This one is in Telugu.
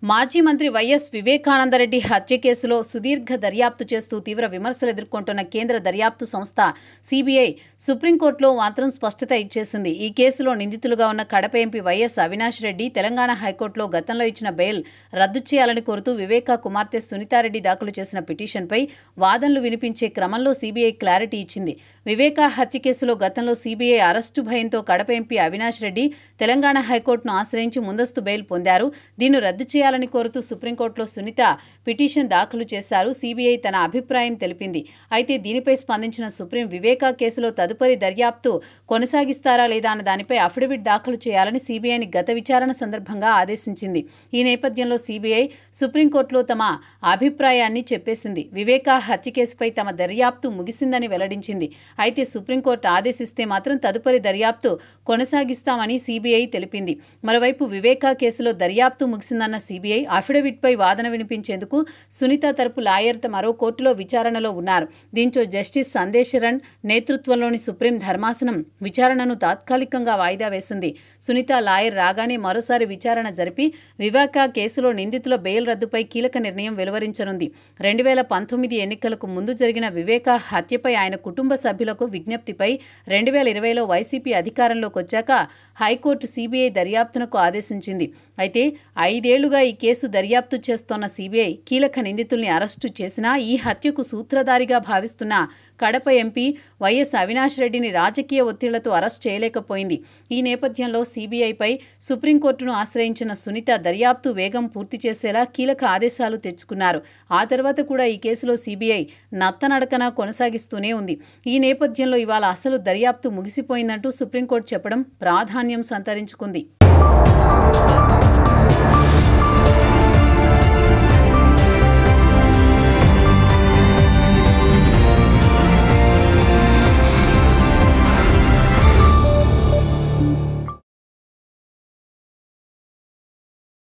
మాజీ మంత్రి వైఎస్ వివేకానందరెడ్డి హత్య కేసులో సుదీర్ఘ దర్యాప్తు చేస్తూ తీవ్ర విమర్శలు ఎదుర్కొంటున్న కేంద్ర దర్యాప్తు సంస్థ సిబిఐ సుప్రీంకోర్టులో మాత్రం స్పష్టత ఇచ్చేసింది. ఈ కేసులో నిందితులుగా ఉన్న కడప ఎంపీ వైఎస్ అవినాష్ రెడ్డి తెలంగాణ హైకోర్టులో గతంలో ఇచ్చిన బెయిల్ రద్దు చేయాలని కోరుతూ వివేకా కుమార్తె సునీతారెడ్డి దాఖలు చేసిన పిటిషన్పై వాదనలు వినిపించే క్రమంలో సిబిఐ క్లారిటీ ఇచ్చింది. వివేకా హత్య కేసులో గతంలో సిబిఐ అరెస్టు భయంతో కడప ఎంపీ అవినాష్ రెడ్డి తెలంగాణ హైకోర్టును ఆశ్రయించి ముందస్తు బెయిల్ పొందారు. దీన్ని రద్దు చేయాలని కోరుతూ సుప్రీంకోర్టులో సునీత పిటిషన్ దాఖలు చేశారు. సిబిఐ తన అభిప్రాయం తెలిపింది. అయితే దీనిపై స్పందించిన సుప్రీం వివేకా కేసులో తదుపరి దర్యాప్తు కొనసాగిస్తారా లేదా అన్న దానిపై అఫిడవిట్ దాఖలు చేయాలని సిబిఐని గత విచారణ సందర్భంగా ఆదేశించింది. ఈ నేపథ్యంలో సిబిఐ సుప్రీంకోర్టులో తమ అభిప్రాయాన్ని చెప్పేసింది. వివేకా హత్య కేసుపై తమ దర్యాప్తు ముగిసిందని వెల్లడించింది. అయితే సుప్రీంకోర్టు ఆదేశిస్తే మాత్రం తదుపరి దర్యాప్తు కొనసాగిస్తామని సిబిఐ తెలిపింది. మరోవైపు వివేకా కేసులో దర్యాప్తు ముగిసిందన్న సిబిఐ అఫిడవిట్పై వాదన వినిపించేందుకు సునీత తరపు లాయర్ మరో కోర్టులో విచారణలో ఉన్నారు. దీంతో జస్టిస్ సందేశరణ్ నేతృత్వంలోని సుప్రీం ధర్మాసనం విచారణను తాత్కాలికంగా వాయిదా వేసింది. సునీత లాయర్ రాగానే మరోసారి విచారణ జరిపి వివేకా కేసులో నిందితుల బెయిల్ రద్దుపై కీలక నిర్ణయం వెలువరించనుంది. 2019 ఎన్నికలకు ముందు జరిగిన వివేకా హత్యపై ఆయన కుటుంబ సభ్యులకు విజ్ఞప్తిపై 2020లో వైసీపీ అధికారంలోకి వచ్చాక హైకోర్టు సిబిఐ దర్యాప్తునకు ఆదేశించింది. అయితే 5 ఏళ్లుగా ఈ కేసు దర్యాప్తు చేస్తోన్న సిబిఐ కీలక నిందితుల్ని అరెస్టు చేసినా ఈ హత్యకు సూత్రధారిగా భావిస్తున్న కడప ఎంపీ వైఎస్ అవినాష్ రెడ్డిని రాజకీయ ఒత్తిళ్లతో అరెస్ట్ చేయలేకపోయింది. ఈ నేపథ్యంలో సిబిఐపై సుప్రీంకోర్టును ఆశ్రయించిన సునీత దర్యాప్తు వేగం పూర్తి చేసేలా కీలక ఆదేశాలు తెచ్చుకున్నారు. ఆ తర్వాత కూడా ఈ కేసులో సిబిఐ నత్తనడకన కొనసాగిస్తూనే ఉంది. ఈ నేపథ్యంలో ఇవాళ అసలు దర్యాప్తు ముగిసిపోయిందంటూ సుప్రీంకోర్టు చెప్పడం ప్రాధాన్యం సంతరించుకుంది.